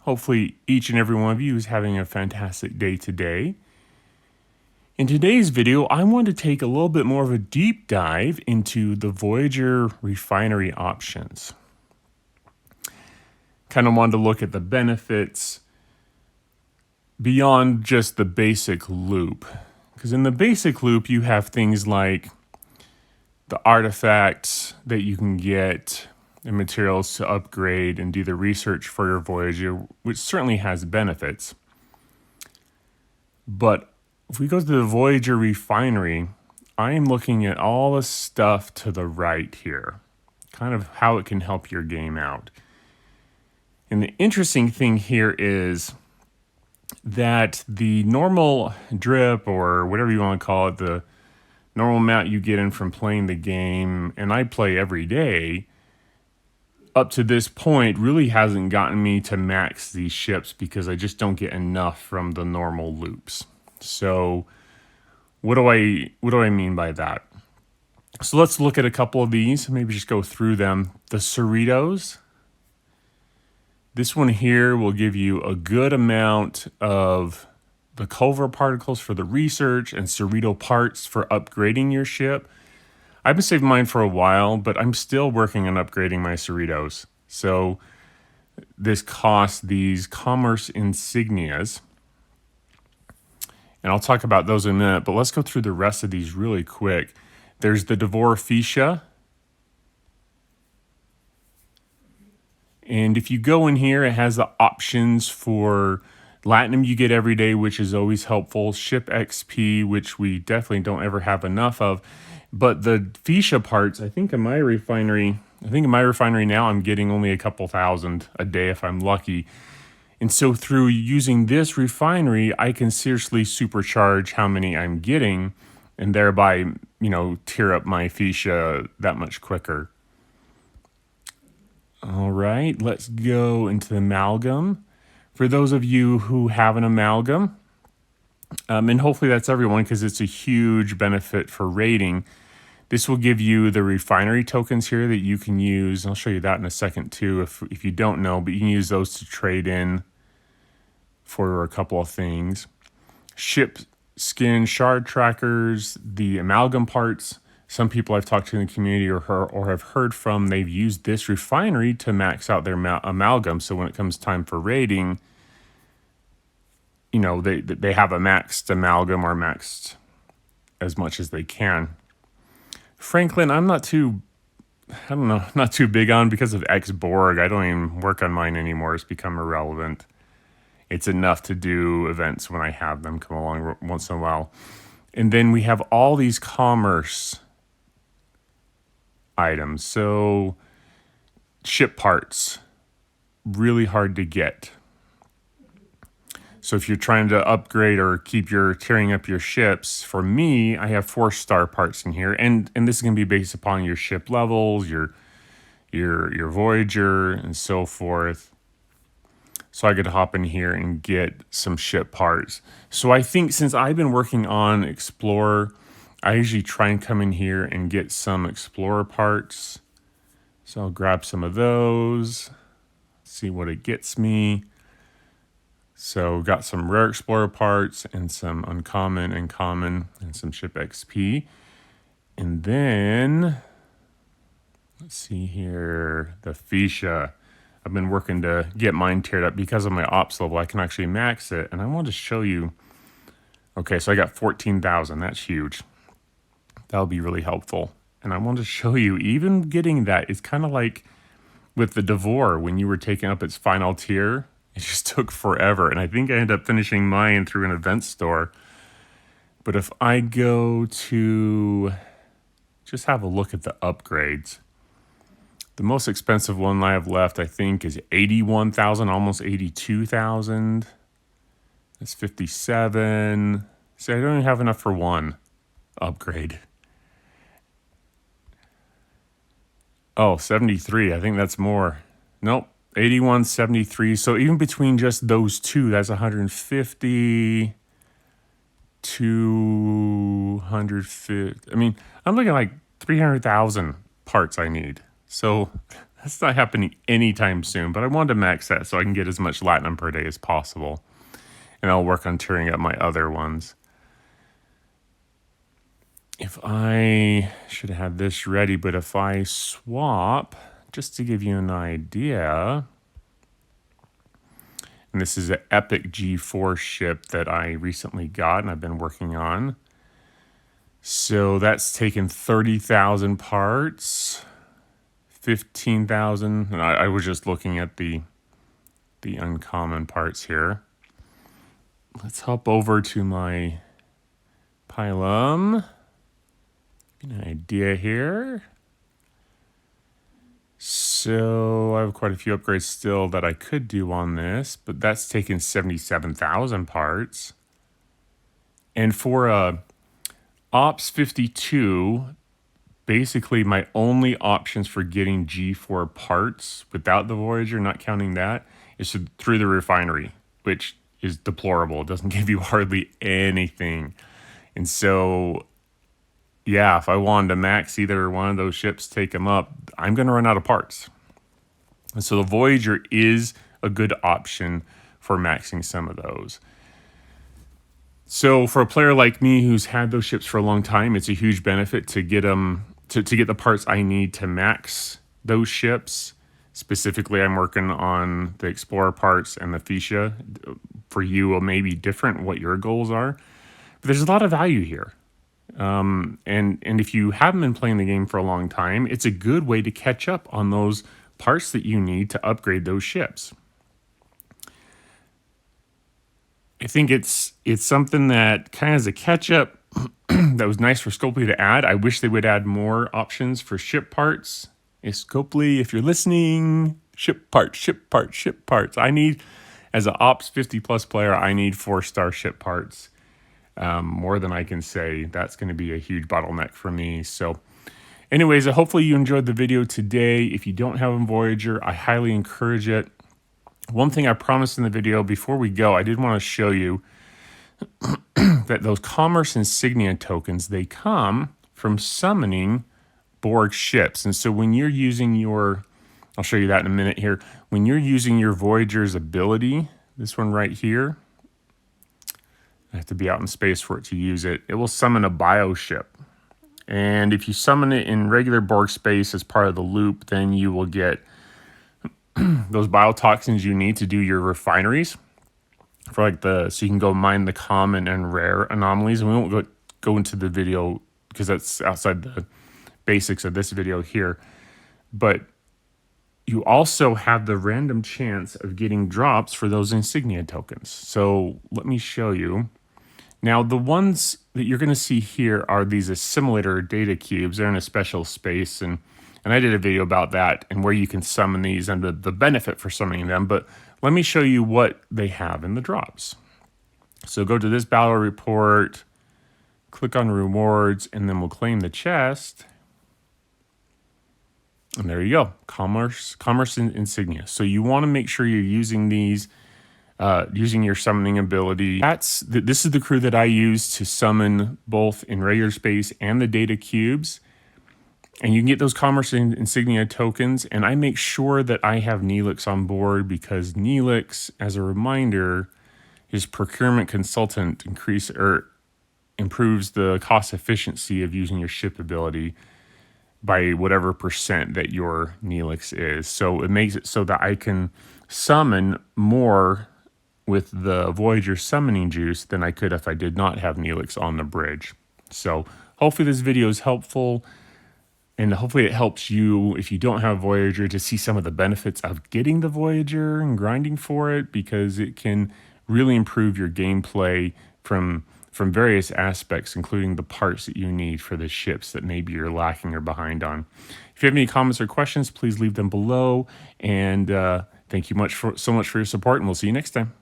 Hopefully each and every one of you is having a fantastic day today. In today's video, I want to take a little bit more of a deep dive into the Voyager refinery options. Kind of wanted to look at the benefits beyond just the basic loop. Because in the basic loop, you have things like the artifacts that you can get and materials to upgrade and do the research for your Voyager, which certainly has benefits. But if we go to the Voyager refinery, I am looking at all the stuff to the right here, kind of how it can help your game out. And the interesting thing here is that the normal drip, or whatever you want to call it, the normal amount you get in from playing the game, and I play every day, up to this point really hasn't gotten me to max these ships because I just don't get enough from the normal loops. So what do I mean by that? So let's look at a couple of these, maybe just go through them. The Cerritos. This one here will give you a good amount of the Culver particles for the research and Cerrito parts for upgrading your ship. I've been saving mine for a while, but I'm still working on upgrading my Cerritos. So this costs these commerce insignias. And I'll talk about those in a minute, but let's go through the rest of these really quick. There's the Devore Fuchsia. And if you go in here, it has the options for Latinum you get every day, which is always helpful. Ship XP, which we definitely don't ever have enough of. But the Fuchsia parts, I think in my refinery now, I'm getting only a couple thousand a day if I'm lucky. And so through using this refinery, I can seriously supercharge how many I'm getting and thereby, tear up my Fuchsia that much quicker. All right, let's go into the amalgam. For those of you who have an amalgam, and hopefully that's everyone because it's a huge benefit for rating, this will give you the refinery tokens here that you can use. I'll show you that in a second too if you don't know, but you can use those to trade in for a couple of things. Ship skin shard trackers, the amalgam parts. Some people I've talked to in the community or have heard from, they've used this refinery to max out their amalgam. So when it comes time for rating, they have a maxed amalgam or maxed as much as they can. Franklin, I'm not too big on because of X-Borg. I don't even work on mine anymore. It's become irrelevant. It's enough to do events when I have them come along once in a while. And then we have all these commerce items. So ship parts, really hard to get. So if you're trying to upgrade or keep tearing up your ships, for me, I have 4-star parts in here. And this is going to be based upon your ship levels, your Voyager, and so forth. So I could hop in here and get some ship parts. So I think since I've been working on Explorer, I usually try and come in here and get some Explorer parts. So I'll grab some of those, see what it gets me. So got some rare Explorer parts and some uncommon and common and some ship XP. And then, let's see here, the Fuchsia. I've been working to get mine tiered up because of my ops level. I can actually max it. And I want to show you. Okay, so I got 14,000. That's huge. That'll be really helpful. And I want to show you, even getting that, it's kind of like with the Devore, when you were taking up its final tier, it just took forever. And I think I ended up finishing mine through an event store. But if I go to just have a look at the upgrades, the most expensive one I have left, I think, is 81,000, almost 82,000. That's 57. See, I don't even have enough for one upgrade. Oh, 73. I think that's more. Nope. 81, 73. So even between just those two, that's 150, 250. I mean, I'm looking at like 300,000 parts I need. So That's not happening anytime soon, but I wanted to max that so I can get as much latinum per day as possible. And I'll work on tearing up my other ones. If I should have had this ready, but if I swap, just to give you an idea, and this is an Epic G4 ship that I recently got and I've been working on. So that's taken 30,000 parts, 15,000. And I was just looking at the uncommon parts here. Let's hop over to my Pylum. Get an idea here. So I have quite a few upgrades still that I could do on this, but that's taken 77,000 parts. And for a Ops 52, basically my only options for getting G4 parts without the Voyager, not counting that, is through the Refinery, which is deplorable. It doesn't give you hardly anything. And so, yeah, if I wanted to max either one of those ships, take them up, I'm going to run out of parts. And so the Voyager is a good option for maxing some of those. So for a player like me who's had those ships for a long time, it's a huge benefit to get them to get the parts I need to max those ships. Specifically, I'm working on the Explorer parts and the Fuchsia. For you, it may be different what your goals are, but there's a lot of value here. And if you haven't been playing the game for a long time, it's a good way to catch up on those parts that you need to upgrade those ships. I think it's something that kind of as a catch-up that was nice for Scopely to add. I wish they would add more options for ship parts. Scopely, if you're listening, ship parts, ship parts, ship parts. I need, as an Ops 50 plus player, I need 4-star ship parts. More than I can say. That's going to be a huge bottleneck for me. So anyways, hopefully you enjoyed the video today. If you don't have a Voyager, I highly encourage it. One thing I promised in the video before we go, I did want to show you that those Commerce Insignia tokens, they come from summoning Borg ships. And so when you're using your, I'll show you that in a minute here, when you're using your Voyager's ability, this one right here, I have to be out in space for it to use it, it will summon a bio ship. And if you summon it in regular Borg space as part of the loop, then you will get those biotoxins you need to do your refineries for like so you can go mine the common and rare anomalies. And we won't go into the video because that's outside the basics of this video here. But you also have the random chance of getting drops for those insignia tokens. So let me show you. Now, the ones that you're going to see here are these assimilator data cubes. They're in a special space, and I did a video about that and where you can summon these and the benefit for summoning them. But let me show you what they have in the drops. So go to this battle report, click on rewards, and then we'll claim the chest. And there you go, Commerce Insignia. So you want to make sure you're using these, using your summoning ability. This is the crew that I use to summon both in regular space and the data cubes. And you can get those Commerce Insignia tokens. And I make sure that I have Neelix on board because Neelix, as a reminder, his procurement consultant improves the cost efficiency of using your ship ability by whatever percent that your Neelix is. So it makes it so that I can summon more with the Voyager summoning juice than I could if I did not have Neelix on the bridge. So hopefully this video is helpful, and hopefully it helps you, if you don't have Voyager, to see some of the benefits of getting the Voyager and grinding for it, because it can really improve your gameplay from various aspects, including the parts that you need for the ships that maybe you're lacking or behind on. If you have any comments or questions, please leave them below. And thank you so much for your support, and we'll see you next time.